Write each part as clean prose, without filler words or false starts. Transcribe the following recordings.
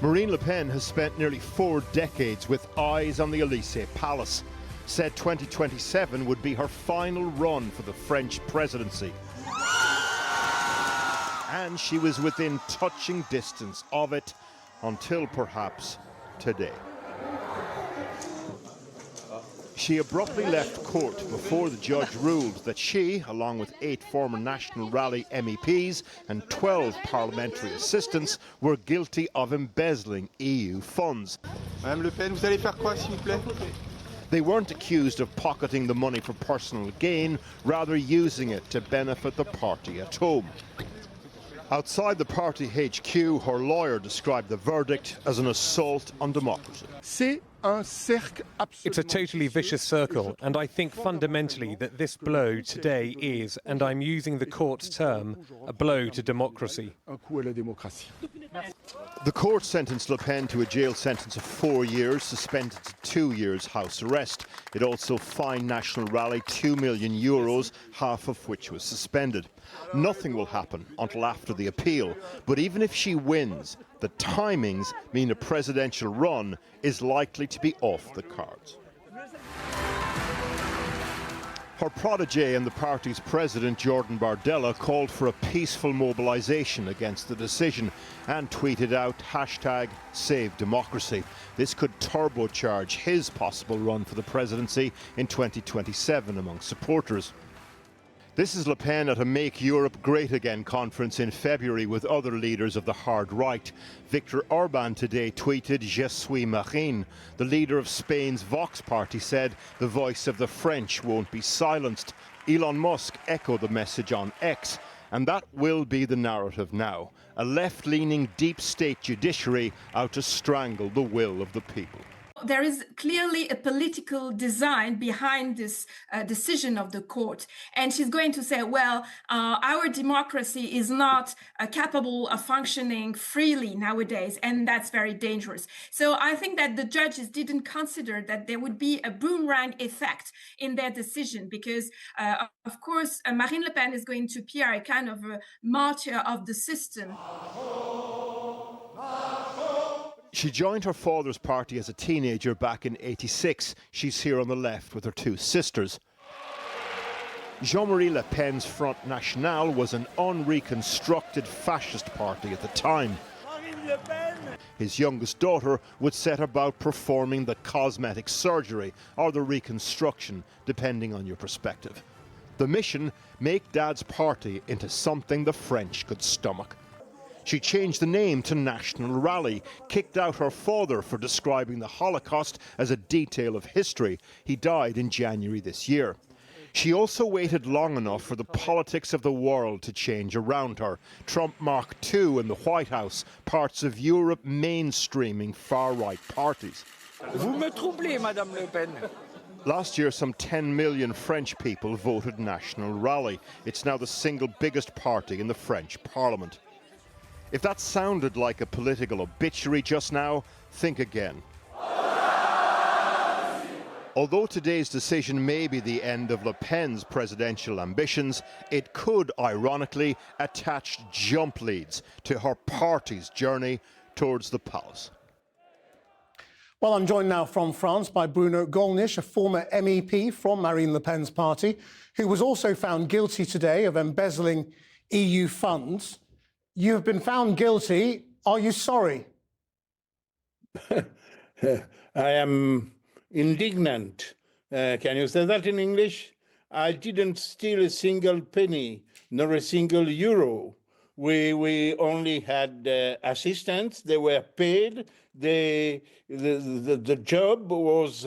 Marine Le Pen has spent nearly 4 decades with eyes on the Élysée Palace. Said 2027 would be her final run for the French presidency. And she was within touching distance of it until perhaps today. She abruptly left court before the judge ruled that she, along with 8 former National Rally MEPs and 12 parliamentary assistants, were guilty of embezzling EU funds. Madame Le Pen, vous allez faire quoi, s'il vous plaît? They weren't accused of pocketing the money for personal gain, rather using it to benefit the party at home. Outside the party HQ, her lawyer described the verdict as an assault on democracy. It's a totally vicious circle, and I think fundamentally that this blow today is, and I'm using the court's term, a blow to democracy. The court sentenced Le Pen to a jail sentence of 4 years, suspended to 2 years house arrest. It also fined National Rally €2 million, half of which was suspended. Nothing will happen until after the appeal, but even if she wins, the timings mean a presidential run is likely to be off the cards. Her protege and the party's president, Jordan Bardella, called for a peaceful mobilisation against the decision and tweeted out #SaveDemocracy. This could turbocharge his possible run for the presidency in 2027 among supporters. This is Le Pen at a Make Europe Great Again conference in February with other leaders of the hard right. Viktor Orban today tweeted, "Je suis Marine." The leader of Spain's Vox party said the voice of the French won't be silenced. Elon Musk echoed the message on X. And that will be the narrative now. A left-leaning deep state judiciary out to strangle the will of the people. There is clearly a political design behind this decision of the court. And she's going to say, well, our democracy is not capable of functioning freely nowadays, and that's very dangerous. So I think that the judges didn't consider that there would be a boomerang effect in their decision, because, of course, Marine Le Pen is going to appear a kind of a martyr of the system. She joined her father's party as a teenager back in '86. She's here on the left with her 2 sisters. Jean-Marie Le Pen's Front National was an unreconstructed fascist party at the time. His youngest daughter would set about performing the cosmetic surgery or the reconstruction, depending on your perspective. The mission: make Dad's party into something the French could stomach. She changed the name to National Rally, kicked out her father for describing the Holocaust as a detail of history. He died in January this year. She also waited long enough for the politics of the world to change around her. Trump Mark II in the White House, parts of Europe mainstreaming far-right parties. Vous me troublez, Madame Le Pen. Last year, some 10 million French people voted National Rally. It's now the single biggest party in the French Parliament. If that sounded like a political obituary just now, think again. Although today's decision may be the end of Le Pen's presidential ambitions, it could, ironically, attach jump leads to her party's journey towards the palace. Well, I'm joined now from France by Bruno Gollnisch, a former MEP from Marine Le Pen's party, who was also found guilty today of embezzling EU funds. You have been found guilty. Are you sorry? I am indignant. Can you say that in English? I didn't steal a single penny, nor a single euro. We only had assistants. They were paid. The job was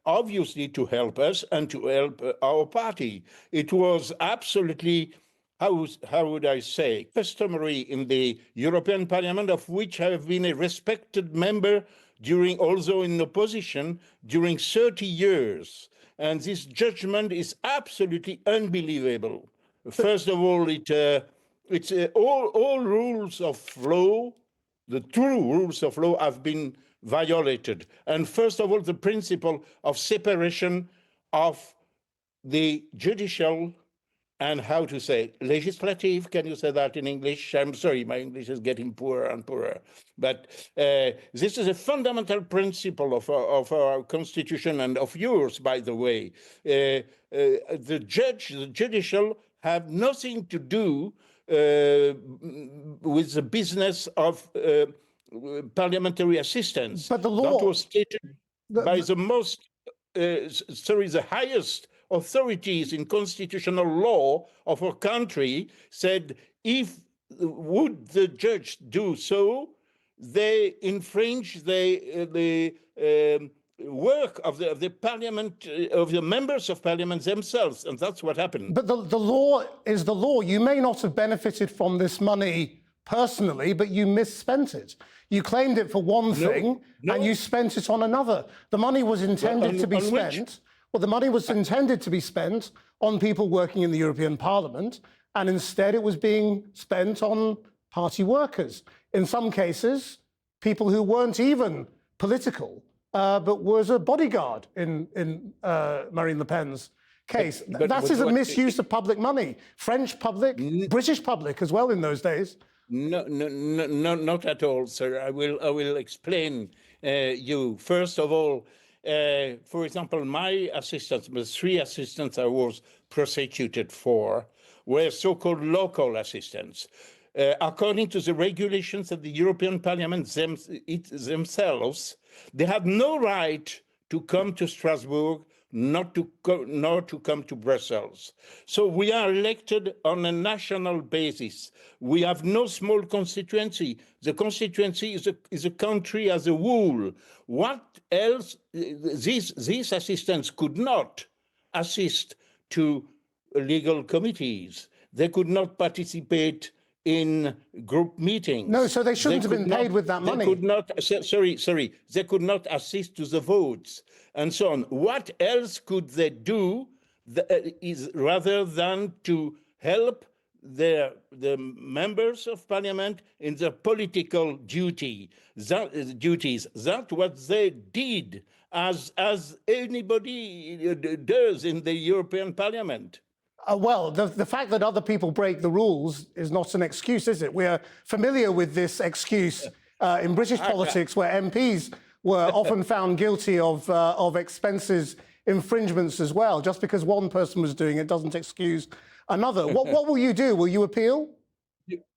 obviously to help us and to help our party. It was absolutely, how would I say, customary in the European Parliament, of which I have been a respected member also in opposition, during 30 years. And this judgment is absolutely unbelievable. First of all, it's all rules of law, the true rules of law have been violated. And first of all, the principle of separation of the judicial and how to say legislative. Can you say that in English? I'm sorry, my English is getting poorer and poorer. But this is a fundamental principle of our constitution and of yours, by the way. The judicial have nothing to do with the business of parliamentary assistance. But the law that was stated by the highest authorities in constitutional law of our country, said if would the judge do so, they infringe the work of the parliament, of the members of parliament themselves, and that's what happened. But the law is the law. You may not have benefited from this money personally, but you misspent it. You claimed it for one thing, and you spent it on another. The money was intended to be spent. Well, the money was intended to be spent on people working in the European Parliament, and instead it was being spent on party workers. In some cases, people who weren't even political, but was a bodyguard in Marine Le Pen's case. That is a misuse of public money. French public, British public as well in those days. No, not at all, sir. I will explain you. First of all, for example, my assistants, the 3 assistants I was prosecuted for, were so-called local assistants. According to the regulations of the European Parliament themselves, they have no right to come to Strasbourg, nor to come to Brussels. So we are elected on a national basis. We have no small constituency. The constituency is a country as a whole. What else? These assistants could not assist to legal committees. They could not participate in group meetings. No, so they shouldn't have been paid with that money. They could not, sorry, they could not assist to the votes and so on. What else could they do is rather than to help the members of parliament in their political duties? That's what they did, as anybody does in the European Parliament. Well, the fact that other people break the rules is not an excuse, is it? We are familiar with this excuse in British politics, where MPs were often found guilty of expenses infringements as well. Just because one person was doing it doesn't excuse another. What will you do? Will you appeal?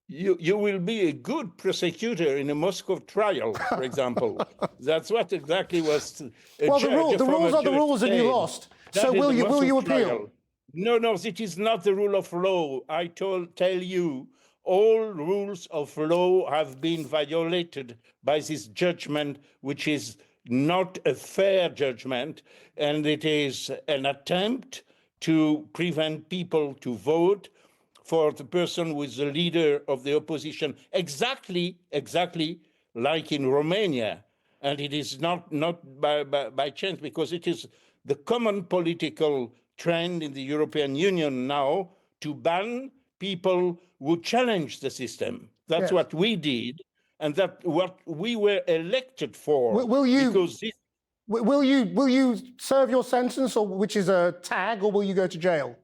You will be a good prosecutor in a Moscow trial, for example. That's what exactly was. Well, the rules are the rules, and you lost. So will you appeal? Trial. No, it is not the rule of law. I tell you, all rules of law have been violated by this judgment, which is not a fair judgment, and it is an attempt to prevent people to vote for the person who is the leader of the opposition, exactly like in Romania. And it is not by chance, because it is the common political trend in the European Union now to ban people who challenge the system. That's what we did, and that's what we were elected for. Will you serve your sentence, or which is a tag, or will you go to jail?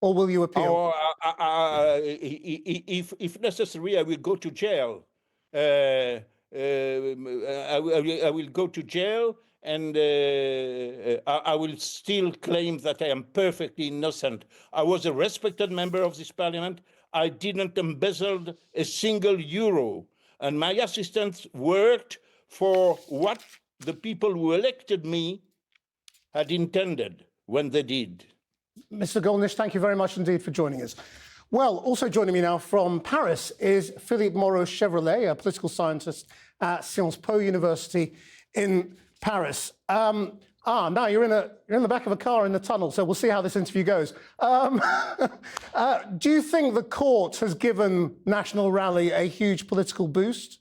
Or will you appeal? If necessary, I will go to jail. I will go to jail, and I will still claim that I am perfectly innocent. I was a respected member of this parliament. I didn't embezzle a single euro. And my assistants worked for what the people who elected me had intended when they did. Mr. Gollnisch, thank you very much indeed for joining us. Well, also joining me now from Paris is Philippe Moreau-Chevrolet, a political scientist at Sciences Po University in Paris. Now you're in the back of a car in the tunnel, so we'll see how this interview goes. Do you think the court has given National Rally a huge political boost?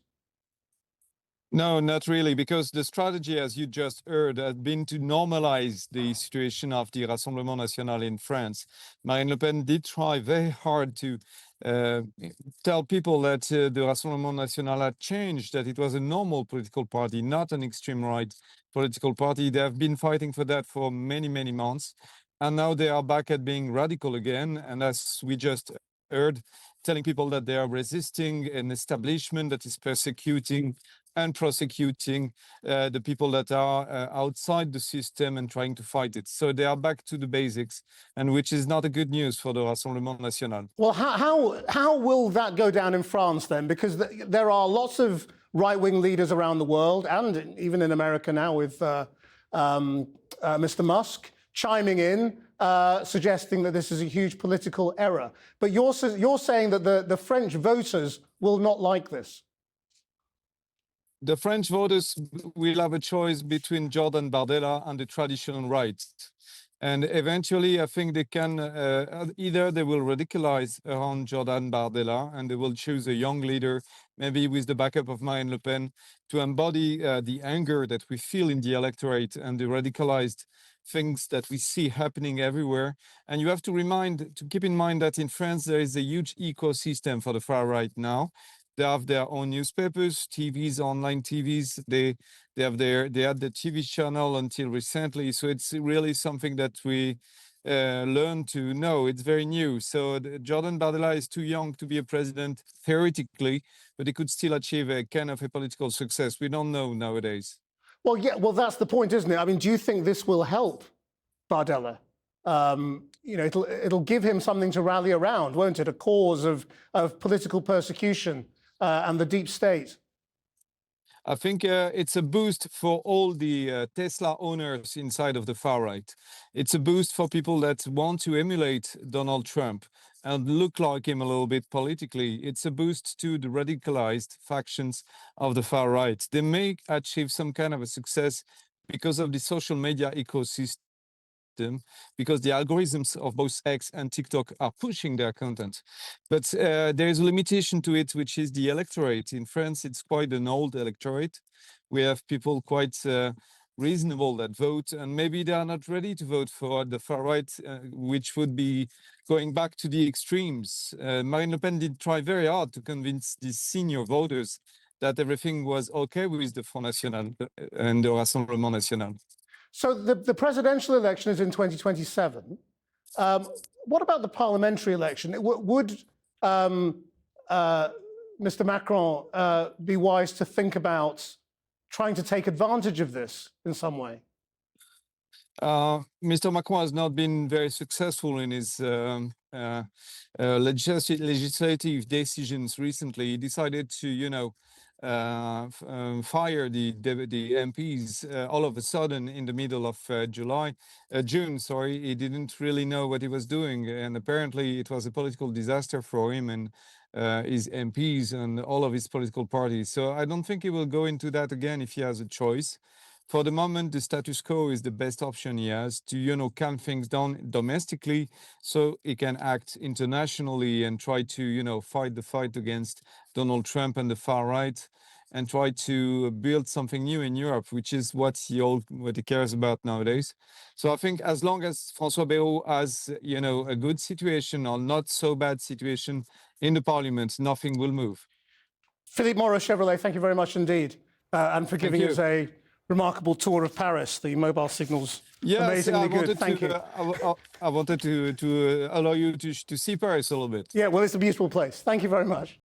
No, not really, because the strategy, as you just heard, had been to normalize the situation of the Rassemblement National in France. Marine Le Pen did try very hard to tell people that the Rassemblement National had changed, that it was a normal political party, not an extreme right political party. They have been fighting for that for many, many months. And now they are back at being radical again. And as we just heard, telling people that they are resisting an establishment that is persecuting and prosecuting the people that are outside the system and trying to fight it. So they are back to the basics, and which is not a good news for the Rassemblement National. Well, how will that go down in France then? Because there are lots of right-wing leaders around the world, and even in America now with Mr. Musk chiming in, suggesting that this is a huge political error. But you're saying that the French voters will not like this. The French voters will have a choice between Jordan Bardella and the traditional right. And eventually, I think they can, either they will radicalize around Jordan Bardella and they will choose a young leader, maybe with the backup of Marine Le Pen, to embody the anger that we feel in the electorate and the radicalized things that we see happening everywhere. And you have to keep in mind that in France, there is a huge ecosystem for the far right now. They have their own newspapers, TVs, online TVs. They had the TV channel until recently. So it's really something that we learn to know. It's very new. So Jordan Bardella is too young to be a president theoretically, but he could still achieve a kind of a political success. We don't know nowadays. Well, yeah, well, that's the point, isn't it? I mean, do you think this will help Bardella? You know, it'll give him something to rally around, won't it? A cause of political persecution and the deep state. I think it's a boost for all the Tesla owners inside of the far right. It's a boost for people that want to emulate Donald Trump and look like him a little bit politically. It's a boost to the radicalized factions of the far right. They may achieve some kind of a success because of the social media ecosystem, because the algorithms of both X and TikTok are pushing their content. But there is a limitation to it, which is the electorate. In France, it's quite an old electorate. We have people quite reasonable that vote, and maybe they are not ready to vote for the far right, which would be going back to the extremes. Marine Le Pen did try very hard to convince these senior voters that everything was okay with the Front National and the Rassemblement National. So the presidential election is in 2027. What about the parliamentary election? Would Mr. Macron be wise to think about trying to take advantage of this in some way? Mr. Macron has not been very successful in his legislative decisions recently. He decided to, fire the MPs all of a sudden in the middle of June. He didn't really know what he was doing, and apparently it was a political disaster for him and his MPs and all of his political parties. So I don't think he will go into that again if he has a choice. For the moment, the status quo is the best option he has to, calm things down domestically so he can act internationally and try to, fight the fight against Donald Trump and the far right and try to build something new in Europe, which is what he cares about nowadays. So I think as long as François Bayrou has, a good situation or not so bad situation in the parliament, nothing will move. Philippe Moreau Chevrolet, thank you very much indeed. And for giving us a remarkable tour of Paris. The mobile signal's amazingly good. Thank you. I wanted to allow you to see Paris a little bit. Yeah, well, it's a beautiful place. Thank you very much.